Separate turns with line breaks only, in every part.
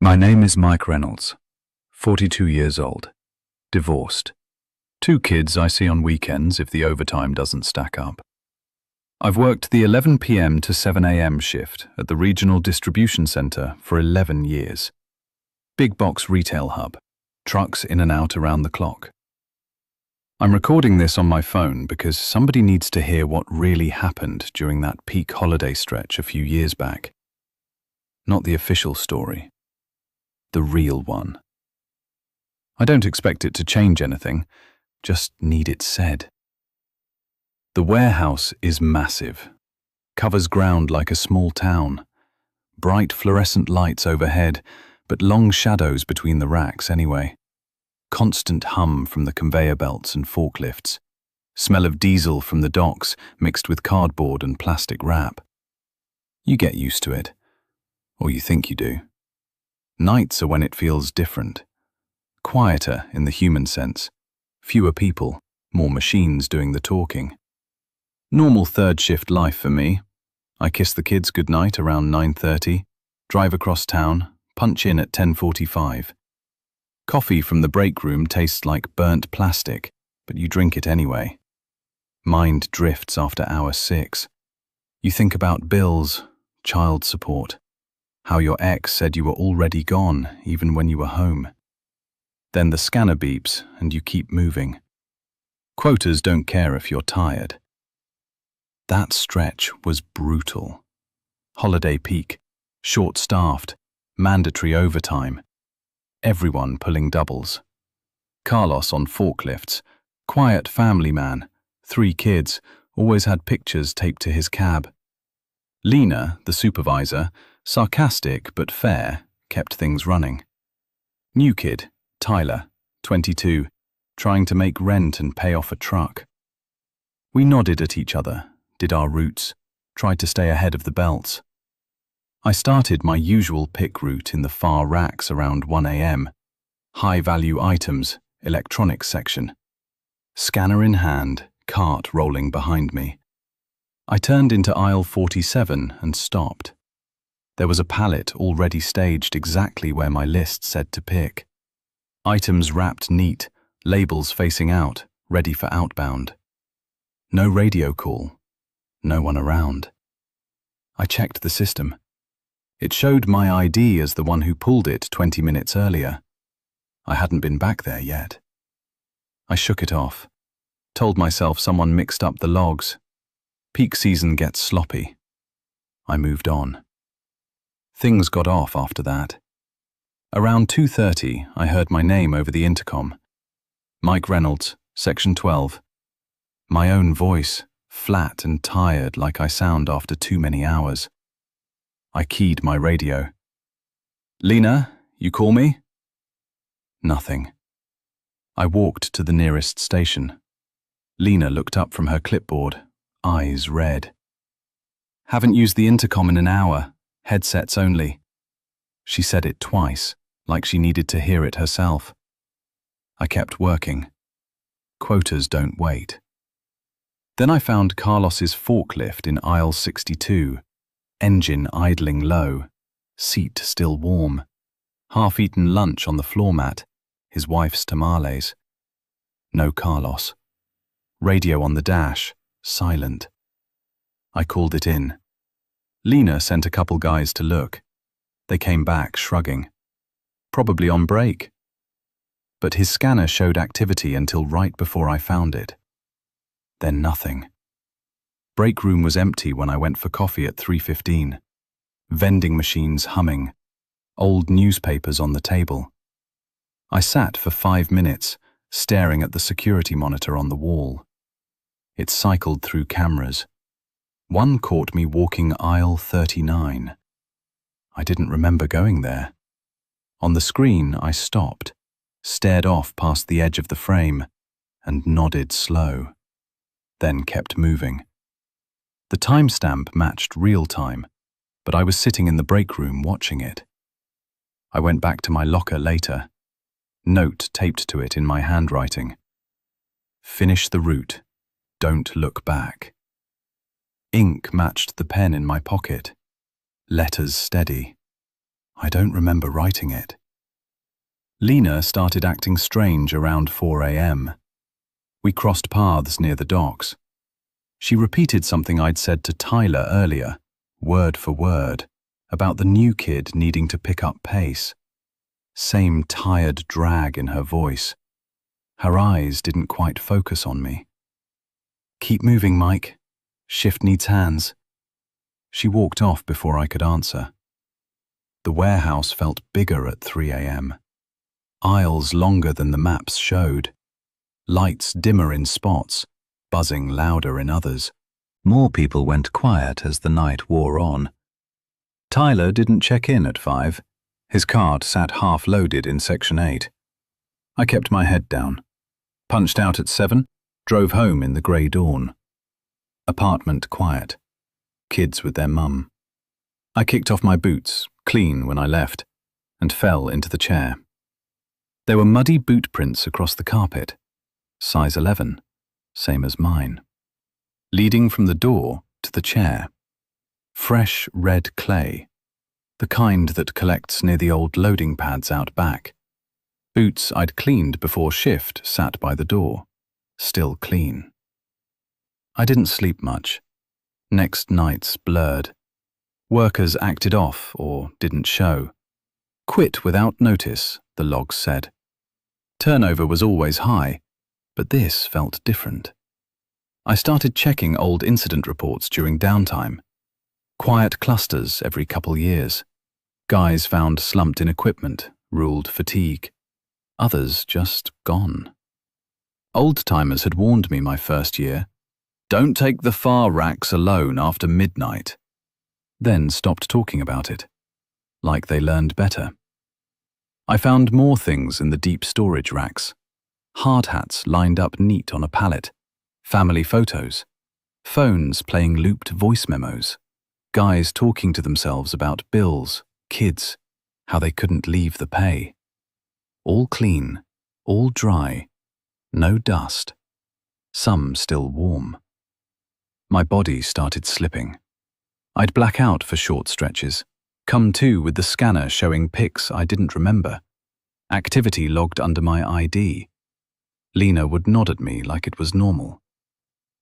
My name is Mike Reynolds, 42 years old, divorced. 2 kids I see on weekends if the overtime doesn't stack up. I've worked the 11 p.m. to 7 a.m. shift at the Regional Distribution Centre for 11 years. Big box retail hub, trucks in and out around the clock. I'm recording this on my phone because somebody needs to hear what really happened during that peak holiday stretch a few years back. Not the official story. The real one. I don't expect it to change anything, just need it said. The warehouse is massive, covers ground like a small town. Bright fluorescent lights overhead, but long shadows between the racks anyway. Constant hum from the conveyor belts and forklifts. Smell of diesel from the docks mixed with cardboard and plastic wrap. You get used to it, or you think you do. Nights are when it feels different. Quieter in the human sense. Fewer people, more machines doing the talking. Normal third shift life for me. I kiss the kids goodnight around 9:30, drive across town, punch in at 10:45. Coffee from the break room tastes like burnt plastic, but you drink it anyway. Mind drifts after hour 6. You think about bills, child support. How your ex said you were already gone, even when you were home. Then the scanner beeps, and you keep moving. Quotas don't care if you're tired. That stretch was brutal. Holiday peak, short-staffed, mandatory overtime. Everyone pulling doubles. Carlos on forklifts, quiet family man, 3 kids, always had pictures taped to his cab. Lena, the supervisor, sarcastic but fair, kept things running. New kid, Tyler, 22, trying to make rent and pay off a truck. We nodded at each other, did our routes, tried to stay ahead of the belts. I started my usual pick route in the far racks around 1 a.m. High-value items, electronics section. Scanner in hand, cart rolling behind me. I turned into aisle 47 and stopped. There was a pallet already staged exactly where my list said to pick. Items wrapped neat, labels facing out, ready for outbound. No radio call. No one around. I checked the system. It showed my ID as the one who pulled it 20 minutes earlier. I hadn't been back there yet. I shook it off. Told myself someone mixed up the logs. Peak season gets sloppy. I moved on. Things got off after that. Around 2:30, I heard my name over the intercom. Mike Reynolds, Section 12. My own voice, flat and tired like I sound after too many hours. I keyed my radio. Lena, you call me? Nothing. I walked to the nearest station. Lena looked up from her clipboard, eyes red. Haven't used the intercom in an hour, headsets only. She said it twice, like she needed to hear it herself. I kept working. Quotas don't wait. Then I found Carlos's forklift in aisle 62, engine idling low, seat still warm, half-eaten lunch on the floor mat, his wife's tamales. No Carlos. Radio on the dash, silent. I called it in. Lena sent a couple guys to look. They came back shrugging. Probably on break. But his scanner showed activity until right before I found it. Then nothing. Break room was empty when I went for coffee at 3:15. Vending machines humming. Old newspapers on the table. I sat for 5 minutes, staring at the security monitor on the wall. It cycled through cameras. One caught me walking aisle 39. I didn't remember going there. On the screen, I stopped, stared off past the edge of the frame, and nodded slow. Then kept moving. The timestamp matched real time, but I was sitting in the break room watching it. I went back to my locker later. Note taped to it in my handwriting. Finish the route. Don't look back. Ink matched the pen in my pocket. Letters steady. I don't remember writing it. Lena started acting strange around 4 a.m. We crossed paths near the docks. She repeated something I'd said to Tyler earlier, word for word, about the new kid needing to pick up pace. Same tired drag in her voice. Her eyes didn't quite focus on me. Keep moving, Mike. Shift needs hands. She walked off before I could answer. The warehouse felt bigger at 3 a.m. Aisles longer than the maps showed. Lights dimmer in spots, buzzing louder in others. More people went quiet as the night wore on. Tyler didn't check in at 5. His cart sat half-loaded in Section 8. I kept my head down. Punched out at 7, drove home in the grey dawn. Apartment quiet. Kids with their mum. I kicked off my boots, clean when I left, and fell into the chair. There were muddy boot prints across the carpet. Size 11, same as mine. Leading from the door to the chair. Fresh red clay, the kind that collects near the old loading pads out back. Boots I'd cleaned before shift sat by the door, still clean. I didn't sleep much. Next nights blurred. Workers acted off or didn't show. Quit without notice, the logs said. Turnover was always high, but this felt different. I started checking old incident reports during downtime. Quiet clusters every couple years. Guys found slumped in equipment, ruled fatigue. Others just gone. Old-timers had warned me my first year, don't take the far racks alone after midnight. Then stopped talking about it, like they learned better. I found more things in the deep storage racks. Hard hats lined up neat on a pallet, family photos, phones playing looped voice memos, guys talking to themselves about bills, kids, how they couldn't leave the pay. All clean, all dry, no dust, some still warm. My body started slipping. I'd black out for short stretches, come to with the scanner showing pics I didn't remember, activity logged under my ID. Lena would nod at me like it was normal.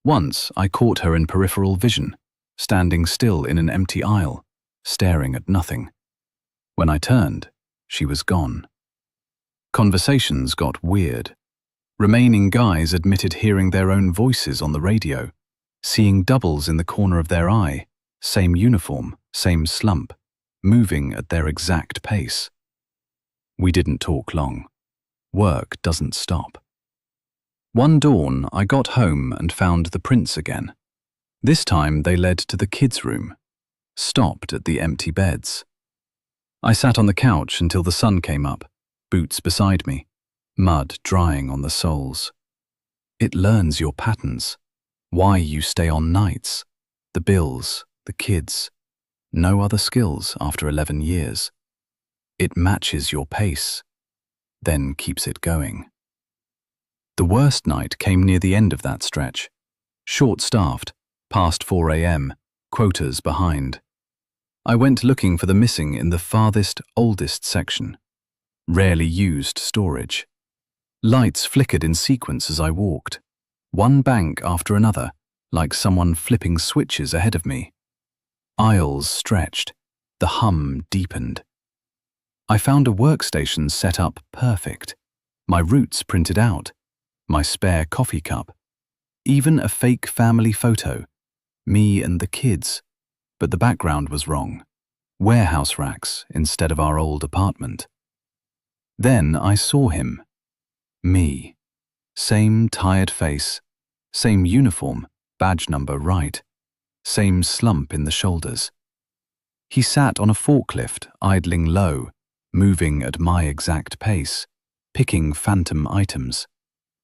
Once I caught her in peripheral vision, standing still in an empty aisle, staring at nothing. When I turned, she was gone. Conversations got weird. Remaining guys admitted hearing their own voices on the radio, seeing doubles in the corner of their eye, same uniform, same slump, moving at their exact pace. We didn't talk long. Work doesn't stop. One dawn, I got home and found the prints again. This time they led to the kids' room, stopped at the empty beds. I sat on the couch until the sun came up, boots beside me, mud drying on the soles. It learns your patterns, why you stay on nights, the bills, the kids. No other skills after 11 years. It matches your pace, then keeps it going. The worst night came near the end of that stretch. Short-staffed, past 4 a.m., quotas behind. I went looking for the missing in the farthest, oldest section. Rarely used storage. Lights flickered in sequence as I walked. One bank after another, like someone flipping switches ahead of me. Aisles stretched. The hum deepened. I found a workstation set up perfect. My routes printed out. My spare coffee cup. Even a fake family photo. Me and the kids. But the background was wrong. Warehouse racks instead of our old apartment. Then I saw him. Me. Same tired face. Same uniform, badge number right. Same slump in the shoulders. He sat on a forklift, idling low, moving at my exact pace, picking phantom items.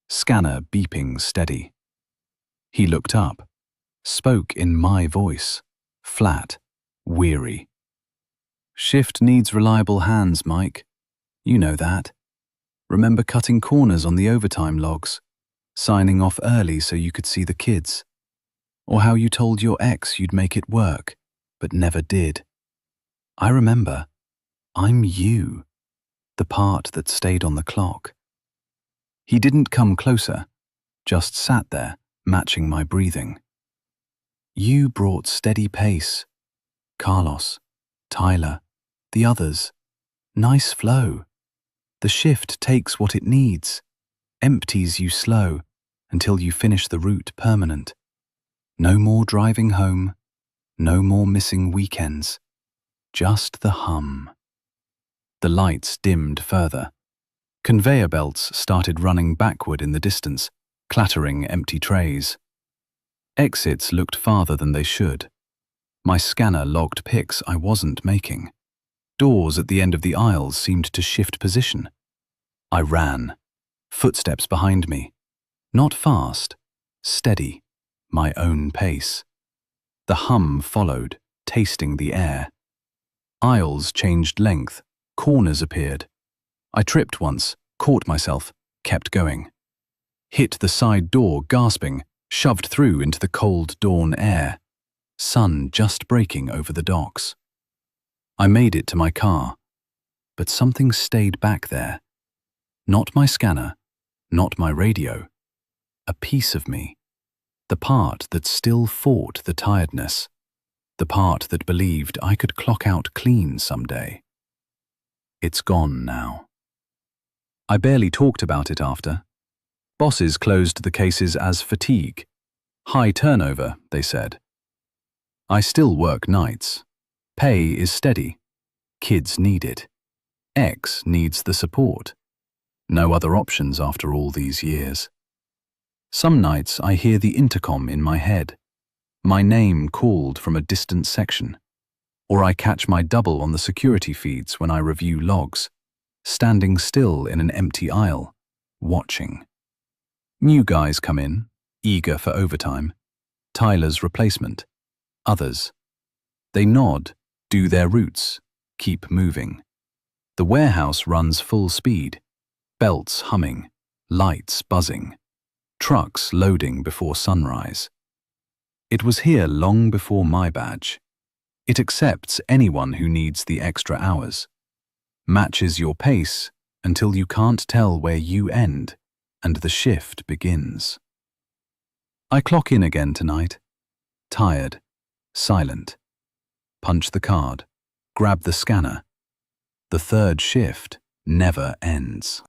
Scanner beeping steady. He looked up, spoke in my voice, flat, weary. Shift needs reliable hands, Mike. You know that. Remember cutting corners on the overtime logs, signing off early so you could see the kids, or how you told your ex you'd make it work, but never did. I remember. I'm you, the part that stayed on the clock. He didn't come closer, just sat there, matching my breathing. You brought steady pace. Carlos, Tyler, the others. Nice flow. The shift takes what it needs, empties you slow, until you finish the route permanent. No more driving home, no more missing weekends. Just the hum. The lights dimmed further. Conveyor belts started running backward in the distance, clattering empty trays. Exits looked farther than they should. My scanner logged pics I wasn't making. Doors at the end of the aisles seemed to shift position. I ran. Footsteps behind me. Not fast, steady, my own pace. The hum followed, tasting the air. Aisles changed length, corners appeared. I tripped once, caught myself, kept going. Hit the side door, gasping, shoved through into the cold dawn air. Sun just breaking over the docks. I made it to my car, but something stayed back there. Not my scanner, not my radio. A piece of me. The part that still fought the tiredness. The part that believed I could clock out clean someday. It's gone now. I barely talked about it after. Bosses closed the cases as fatigue. High turnover, they said. I still work nights. Pay is steady. Kids need it. X needs the support. No other options after all these years. Some nights I hear the intercom in my head. My name called from a distant section. Or I catch my double on the security feeds when I review logs, standing still in an empty aisle, watching. New guys come in, eager for overtime. Tyler's replacement. Others. They nod, do their routes, keep moving. The warehouse runs full speed. Belts humming, lights buzzing. Trucks loading before sunrise. It was here long before my badge. It accepts anyone who needs the extra hours. Matches your pace until you can't tell where you end and the shift begins. I clock in again tonight. Tired, silent. Punch the card, grab the scanner. The third shift never ends.